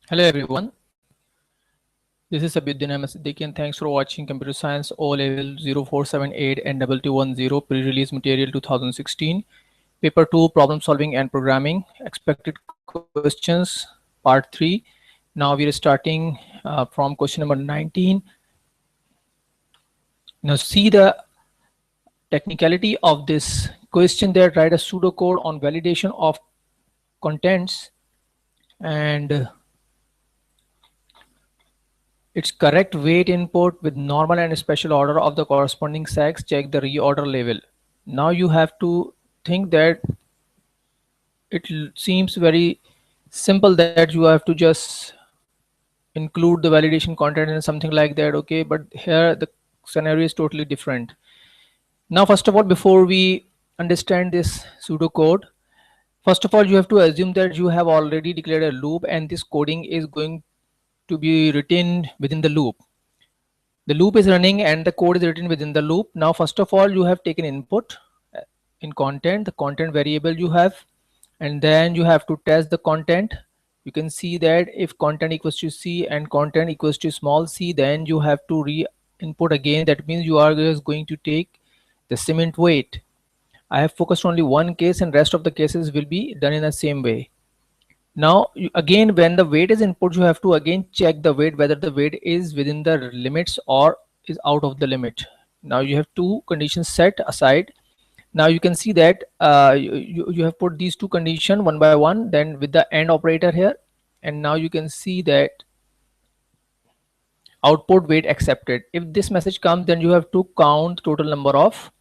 Hello everyone, this is Sabihuddin Ahmed Siddiqui and thanks for watching Computer Science O Level 0478 and 2210 pre-release material 2016, Paper 2 Problem Solving and Programming, Expected Questions, Part 3. Now we are starting from question number 19. Now see the technicality of this question there. Write a pseudocode on validation of contents and its correct weight input with normal and special order of the corresponding sacks. Check the reorder level. Now you have to think that seems very simple that you have to just include the validation content and something like that, okay, but here the scenario is totally different. Now first of all, before we understand this pseudocode, first of all you have to assume that you have already declared a loop and this coding is going to be written within the loop. The loop is running and the code is written within the loop. Now first of all you have taken input in content, the content variable you have, and then you have to test the content. You can see that if content equals to C and content equals to small c, then you have to re-input again. That means you are just going to take the cement weight. I have focused only one case and rest of the cases will be done in the same way. Now again, when the weight is input, you have to again check the weight, whether the weight is within the limits or is out of the limit. Now you have two conditions set aside. Now you can see that you have put these two conditions one by one, then with the AND operator here, and now you can see that output weight accepted. If this message comes, then you have to count total number of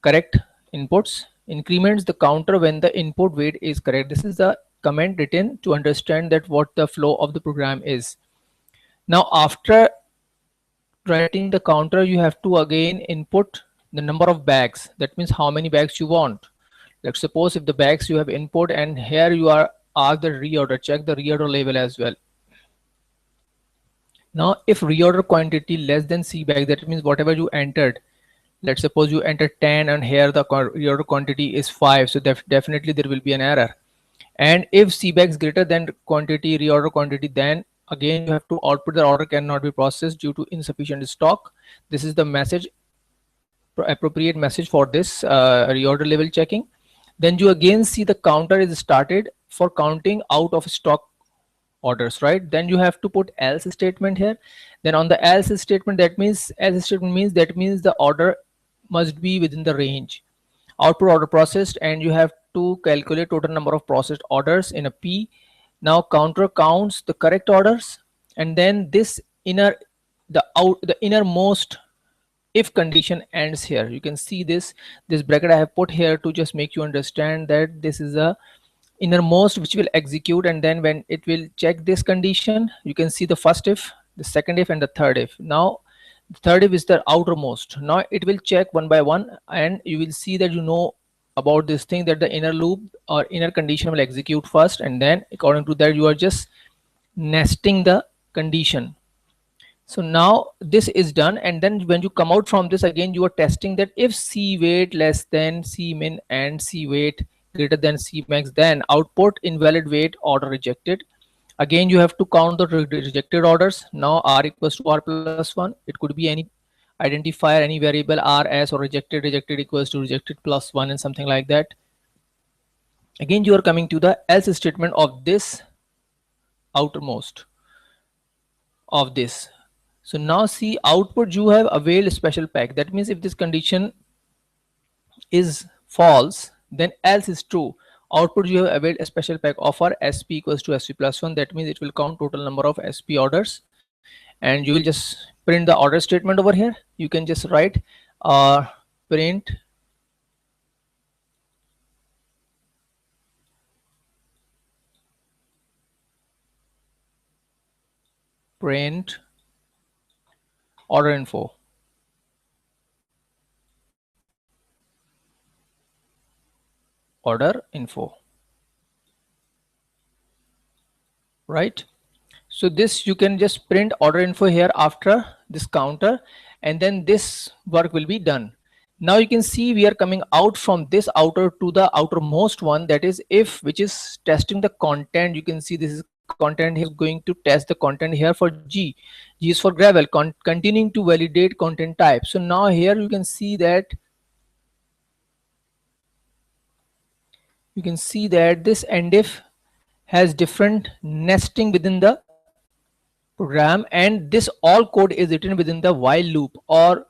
correct inputs, increments the counter when the input weight is correct. This is the comment written to understand that what the flow of the program is. Now after writing the counter, you have to again input the number of bags. That means how many bags you want. Let's suppose if the bags you have input and here you are asked the reorder, check the reorder level as well. Now if reorder quantity less than C bag, that means whatever you entered, let's suppose you enter 10 and here the reorder quantity is 5, so definitely there will be an error. And if C bags greater than quantity, reorder quantity, then again you have to output the order cannot be processed due to insufficient stock. This is the message, appropriate message for this reorder level checking. Then you again see the counter is started for counting out of stock orders, right? Then you have to put else statement here. Then on the else statement, that means the order must be within the range. Output order processed, and you have to calculate total number of processed orders in a P. Now counter counts the correct orders, and then this the innermost if condition ends here. You can see this bracket I have put here to just make you understand that this is a innermost which will execute, and then when it will check this condition, you can see the first if, the second if, and the third if. Now the third if is the outermost. Now it will check one by one, and you will see that you know about this thing that the inner loop or inner condition will execute first, and then according to that you are just nesting the condition. So now this is done, and then when you come out from this, again you are testing that if C weight less than C min and C weight greater than C max, then output invalid weight order rejected. Again you have to count the rejected orders. Now R equals to R plus 1. It could be any identifier, any variable R as, or rejected equals to rejected plus 1 and something like that. Again you are coming to the else statement of this outermost of this. So now see output you have availed special pack. That means if this condition is false, then else is true. Output you have availed a special pack offer SP equals to SP plus 1. That means it will count total number of SP orders, and you will just print the order statement over here. You can just write print order info. Order info, right? So this you can just print order info here after this counter, and then this work will be done. Now you can see we are coming out from this outer to the outermost one, that is if, which is testing the content. You can see this is content here is going to test the content here for G. G is for gravel, continuing to validate content type. So now here you can see that this endif has different nesting within the program, and this all code is written within the while loop or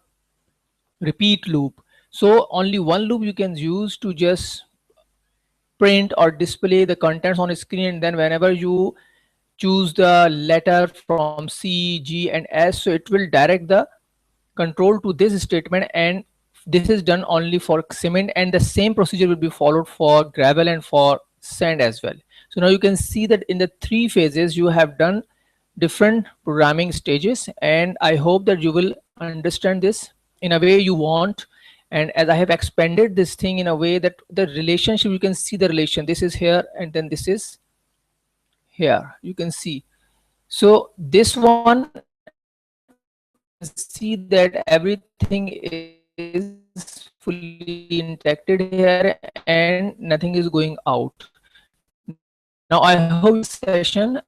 repeat loop. So only one loop you can use to just print or display the contents on a screen, and then whenever you choose the letter from C, G and S, so it will direct the control to this statement, and this is done only for cement, and the same procedure will be followed for gravel and for sand as well. So now you can see that in the 3 phases you have done different programming stages, and I hope that you will understand this in a way you want. And as I have expanded this thing in a way that the relationship, you can see the relation, this is here and then this is here, you can see. So this one, you can see that everything is fully injected here and nothing is going out. Now I hope this session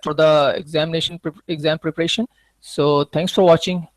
for the exam preparation. So thanks for watching.